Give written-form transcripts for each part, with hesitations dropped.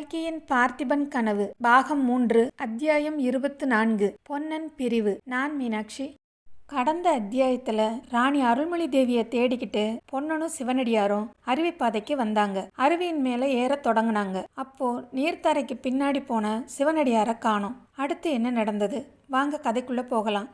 கல்கியின் பார்த்திபன் கனவு பாகம் 3 அத்தியாயம் 24 பொன்னன் பிரிவு. நான் மீனாட்சி. கடந்த அத்தியாயத்துல ராணி அருள்மொழி தேவியை தேடிக்கிட்டு பொன்னனும் சிவனடியாரும் அருவிப்பாதைக்கு வந்தாங்க. அருவியின் மேல ஏறத் தொடங்கினாங்க. அப்போ நீர்த்தரைக்கு பின்னாடி போன சிவனடியாரை காணோம். அடுத்து என்ன நடந்தது? வாங்க கதைக்குள்ள போகலாம்.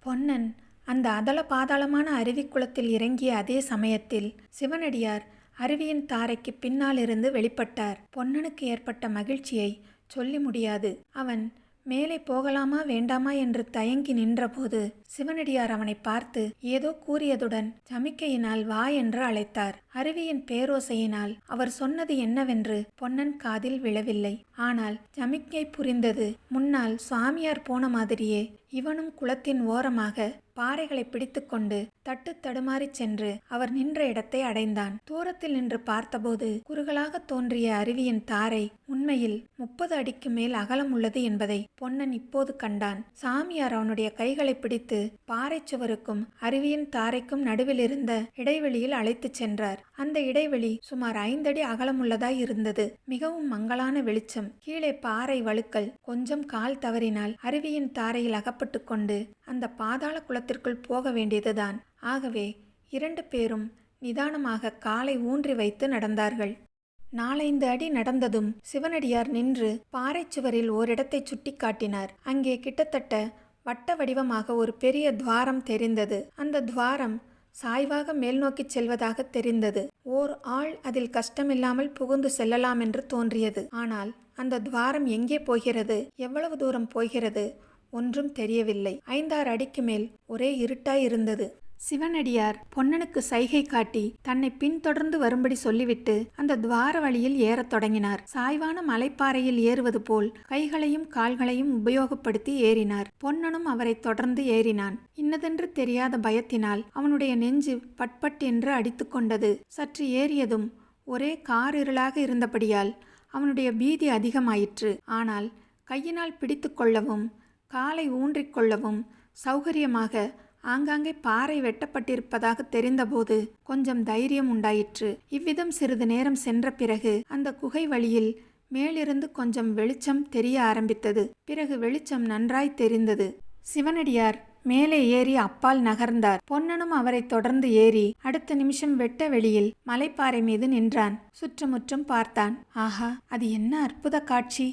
பொன்னன் அந்த அதல பாதாளமான அருவிக்குளத்தில் இறங்கிய அதே சமயத்தில் சிவனடியார் அருவியின் தாரைக்கு பின்னாலிருந்து வெளிப்பட்டார். பொன்னனுக்கு ஏற்பட்ட மகிழ்ச்சியை சொல்லி முடியாது. அவன் மேலே போகலாமா வேண்டாமா என்று தயங்கி நின்றபோது சிவனடியார் அவனை பார்த்து ஏதோ கூறியதுடன் சமிக்கையினால் வா என்று அழைத்தார். அருவியின் பேரோசையினால் அவர் சொன்னது என்னவென்று பொன்னன் காதில் விழவில்லை. ஆனால் சமிக்கை புரிந்தது. முன்னால் சுவாமியார் போன மாதிரியே இவனும் குளத்தின் ஓரமாக பாறைகளை பிடித்து கொண்டு தட்டு தடுமாறி சென்று அவர் நின்ற இடத்தை அடைந்தான். தூரத்தில் நின்று பார்த்தபோது குறுகலாக தோன்றிய அருவியின் தாரை உண்மையில் 30 அடிக்கு மேல் அகலம் உள்ளது என்பதை பொன்னன் இப்போது கண்டான். சாமியார் அவனுடைய கைகளை பிடித்து பாறை சுவருக்கும் அருவியின் தாரைக்கும் நடுவில் இருந்த இடைவெளியில் அழைத்துச் சென்றார். அந்த இடைவெளி சுமார் 5 அடி அகலமுள்ளதாய் இருந்தது. மிகவும் மங்கலான வெளிச்சம். கீழே பாறை வழுக்கல். கொஞ்சம் கால் தவறினால் அருவியின் தாரையில் அகப்பட்டு கொண்டு அந்த பாதாள குளத்திற்குள் போக வேண்டியதுதான். ஆகவே 2 பேரும் நிதானமாக காலை ஊன்றி வைத்து நடந்தார்கள். 4-5 அடி நடந்ததும் சிவனடியார் நின்று பாறை சுவரில் ஓரிடத்தை சுட்டி காட்டினார். அங்கே கிட்டத்தட்ட வட்ட வடிவமாக ஒரு பெரிய துவாரம் தெரிந்தது. அந்த துவாரம் சாய்வாக மேல் நோக்கி செல்வதாக தெரிந்தது. ஓர் ஆள் அதில் கஷ்டமில்லாமல் புகுந்து செல்லலாம் என்று தோன்றியது. ஆனால் அந்த துவாரம் எங்கே போகிறது, எவ்வளவு தூரம் போகிறது ஒன்றும் தெரியவில்லை. 5-6 அடிக்கு மேல் ஒரே இருட்டாய் இருந்தது. சிவனடியார் பொன்னனுக்கு சைகை காட்டி தன்னை பின்தொடர்ந்து வரும்படி சொல்லிவிட்டு அந்த துவார வழியில் ஏறத் தொடங்கினார். சாய்வான மலைப்பாறையில் ஏறுவது போல் கைகளையும் கால்களையும் உபயோகப்படுத்தி ஏறினார். பொன்னனும் அவரை தொடர்ந்து ஏறினான். இன்னதென்று தெரியாத பயத்தினால் அவனுடைய நெஞ்சு பட்பட் என்று அடித்து கொண்டது. சற்று ஏறியதும் ஒரே காரிருளாக இருந்தபடியால் அவனுடைய பீதி அதிகமாயிற்று. ஆனால் கையினால் பிடித்து கொள்ளவும் காலை ஊன்றிக்கொள்ளவும் சௌகரியமாக ஆங்காங்கே பாறை வெட்டப்பட்டிருப்பதாக தெரிந்தபோது கொஞ்சம் தைரியம் உண்டாயிற்று. இவ்விதம் சிறிது நேரம் சென்ற பிறகு அந்த குகை வழியில் மேலிருந்து கொஞ்சம் வெளிச்சம் தெரிய ஆரம்பித்தது. பிறகு வெளிச்சம் நன்றாய் தெரிந்தது. சிவனடியார் மேலே ஏறி அப்பால் நகர்ந்தார். பொன்னனும் அவரை தொடர்ந்து ஏறி அடுத்த நிமிஷம் வெட்ட வெளியில் மலைப்பாறை மீது நின்றான். சுற்றுமுற்றும் பார்த்தான். ஆஹா, அது என்ன அற்புத காட்சி!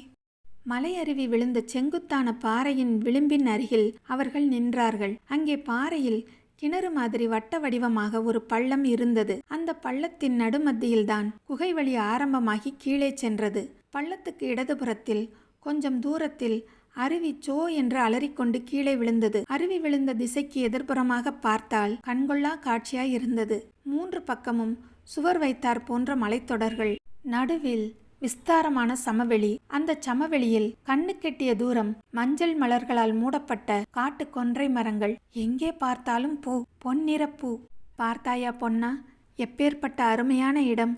மலை அருவி விழுந்த செங்குத்தான பாறையின் விளிம்பின் அருகில் அவர்கள் நின்றார்கள். அங்கே பாறையில் கிணறு மாதிரி வட்ட வடிவமாக ஒரு பள்ளம் இருந்தது. அந்த பள்ளத்தின் நடுமத்தியில்தான் குகை வழி ஆரம்பமாகி கீழே சென்றது. பள்ளத்துக்கு இடதுபுறத்தில் கொஞ்சம் தூரத்தில் அருவி சோ என்று அலறிக்கொண்டு கீழே விழுந்தது. அருவி விழுந்த திசைக்கு எதிர்ப்புறமாக பார்த்தால் கண்கொள்ளா காட்சியாய் இருந்தது. 3 பக்கமும் சுவர் வைத்தார் போன்ற மலைத்தொடர்கள். நடுவில் விஸ்தாரமான சமவெளி. அந்த சமவெளியில் கண்ணு கெட்டிய தூரம் மஞ்சள் மலர்களால் மூடப்பட்ட காட்டு கொன்றை மரங்கள். எங்கே பார்த்தாலும் பூ, பொன்னிற பூ. பார்த்தாயா பொன்னா, எப்பேற்பட்ட அருமையான இடம்!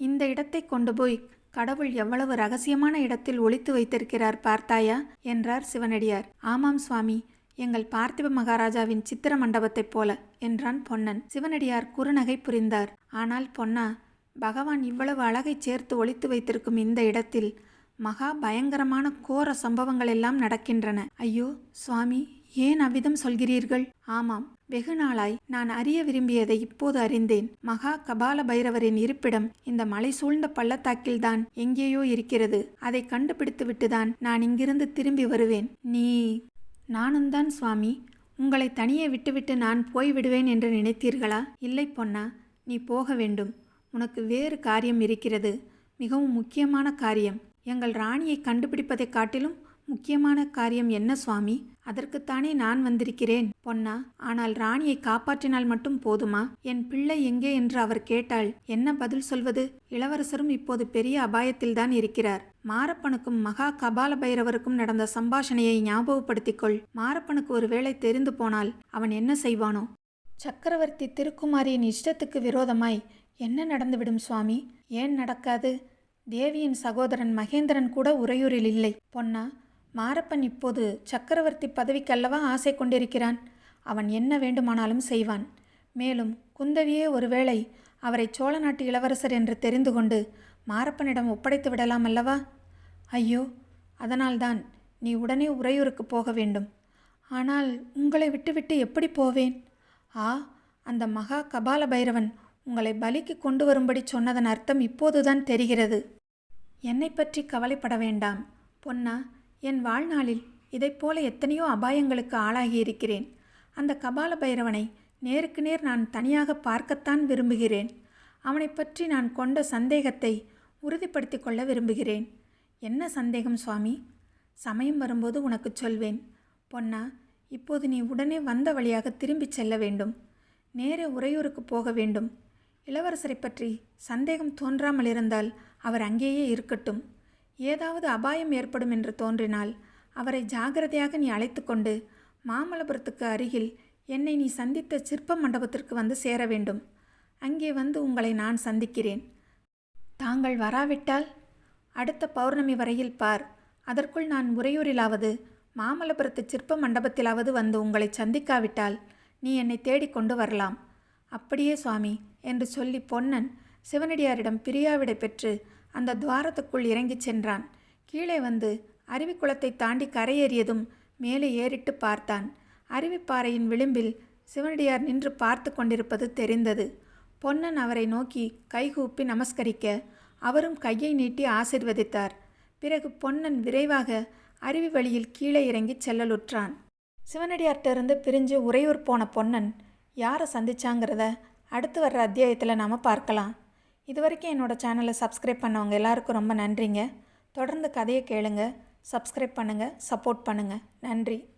இந்த இடத்தை கொண்டு போய் கடவுள் எவ்வளவு ரகசியமான இடத்தில் ஒளித்து வைத்திருக்கிறார் பார்த்தாயா என்றார் சிவனடியார். ஆமாம் சுவாமி, எங்கள் பார்த்திப மகாராஜாவின் சித்திர மண்டபத்தைப் போல என்றான் பொன்னன். சிவனடியார் குறுநகை புரிந்தார். ஆனால் பொன்னா, பகவான் இவ்வளவு அழகை சேர்த்து ஒளித்து வைத்திருக்கும் இந்த இடத்தில் மகா பயங்கரமான கோர சம்பவங்கள் எல்லாம் நடக்கின்றன. ஐயோ சுவாமி, ஏன் அவ்விதம் சொல்கிறீர்கள்? ஆமாம், வெகு நாளாய் நான் அறிய விரும்பியதை இப்போது அறிந்தேன். மகா கபால பைரவரின் இருப்பிடம் இந்த மலை சூழ்ந்த பள்ளத்தாக்கில்தான் எங்கேயோ இருக்கிறது. அதை கண்டுபிடித்து விட்டுதான் நான் இங்கிருந்து திரும்பி வருவேன். நானும் தான் சுவாமி. உங்களை தனியே விட்டுவிட்டு நான் போய்விடுவேன் என்று நினைத்தீர்களா? இல்லை பொன்னா, நீ போக வேண்டும். உனக்கு வேறு காரியம் இருக்கிறது. மிகவும் முக்கியமான காரியம். எங்கள் ராணியை கண்டுபிடிப்பதை காட்டிலும் முக்கியமான காரியம் என்ன சுவாமி? அதற்குத்தானே நான் வந்திருக்கிறேன் பொன்னா. ஆனால் ராணியை காப்பாற்றினால் மட்டும் போதுமா? என் பிள்ளை எங்கே என்று அவர் கேட்டால் என்ன பதில் சொல்வது? இளவரசரும் இப்போது பெரிய அபாயத்தில்தான் இருக்கிறார். மாரப்பனுக்கும் மகா கபால பைரவருக்கும் நடந்த சம்பாஷணையை ஞாபகப்படுத்திக்கொள். மாரப்பனுக்கு ஒரு வேளை தெரிந்து போனால் அவன் என்ன செய்வானோ? சக்கரவர்த்தி திருக்குமாரியின் இஷ்டத்துக்கு விரோதமாய் என்ன நடந்துவிடும் சுவாமி? ஏன் நடக்காது? தேவியின் சகோதரன் மகேந்திரன் கூட உறையூரில் இல்லை பொன்னா. மாரப்பன் இப்போது சக்கரவர்த்தி பதவிக்கல்லவா ஆசை கொண்டிருக்கிறான். அவன் என்ன வேண்டுமானாலும் செய்வான். மேலும் குந்தவியே ஒருவேளை அவரை சோழ நாட்டு இளவரசர் என்று தெரிந்து கொண்டு மாரப்பனிடம் ஒப்படைத்து விடலாம் அல்லவா? ஐயோ, அதனால்தான் நீ உடனே உறையூருக்கு போக வேண்டும். ஆனால் உங்களை விட்டுவிட்டு எப்படி போவேன்? ஆ, அந்த மகா கபால பைரவன் உங்களை பலிக்கு கொண்டு வரும்படி சொன்னதன் அர்த்தம் இப்போதுதான் தெரிகிறது. என்னை பற்றி கவலைப்பட வேண்டாம் பொன்னா. என் வாழ்நாளில் இதைப்போல எத்தனையோ அபாயங்களுக்கு ஆளாகியிருக்கிறேன். அந்த கபால பைரவனை நேருக்கு நேர் நான் தனியாக பார்க்கத்தான் விரும்புகிறேன். அவனை பற்றி நான் கொண்ட சந்தேகத்தை உறுதிப்படுத்தி கொள்ள விரும்புகிறேன். என்ன சந்தேகம் சுவாமி? சமயம் வரும்போது உனக்கு சொல்வேன். பொன்னா, இப்போது நீ உடனே வந்த வழியாக திரும்பிச் செல்ல வேண்டும். நேரே உறையூருக்கு போக வேண்டும். இளவரசரை பற்றி சந்தேகம் தோன்றாமல் இருந்தால் அவர் அங்கேயே இருக்கட்டும். ஏதாவது அபாயம் ஏற்படும் என்று தோன்றினால் அவரை ஜாகிரதையாக நீ அழைத்து கொண்டு மாமல்லபுரத்துக்கு அருகில் என்னை நீ சந்தித்த சிற்ப மண்டபத்திற்கு வந்து சேர வேண்டும். அங்கே வந்து உங்களை நான் சந்திக்கிறேன். தாங்கள் வராவிட்டால் அடுத்த பௌர்ணமி வரையில் பார். அதற்குள் நான் உறையூரிலாவது மாமல்லபுரத்து சிற்ப மண்டபத்திலாவது வந்து உங்களை சந்திக்காவிட்டால் நீ என்னை தேடிக்கொண்டு வரலாம். அப்படியே சுவாமி என்று சொல்லி பொன்னன் சிவனடியாரிடம் பிரியாவிடை பெற்று அந்த துவாரத்துக்குள் இறங்கிச் சென்றான். கீழே வந்து அருவிக்குளத்தை தாண்டி கரையேறியதும் மேலே ஏறிட்டு பார்த்தான். அருவிப்பாறையின் விளிம்பில் சிவனடியார் நின்று பார்த்து கொண்டிருப்பது தெரிந்தது. பொன்னன் அவரை நோக்கி கைகூப்பி நமஸ்கரிக்க அவரும் கையை நீட்டி ஆசீர்வதித்தார். பிறகு பொன்னன் விரைவாக அருவி வழியில் கீழே இறங்கி செல்லலுற்றான். சிவனடியார்கிட்ட பிரிஞ்சு உறையூர் போன பொன்னன் யாரை சந்திச்சாங்கிறத அடுத்து வர்ற அத்தியாயத்தில் நாம் பார்க்கலாம். இது வரைக்கும் என்னோடய சேனலை சப்ஸ்கிரைப் பண்ணவங்க எல்லாருக்கும் ரொம்ப நன்றிங்க. தொடர்ந்து கதையை கேளுங்க, சப்ஸ்கிரைப் பண்ணுங்கள், சப்போர்ட் பண்ணுங்கள். நன்றி.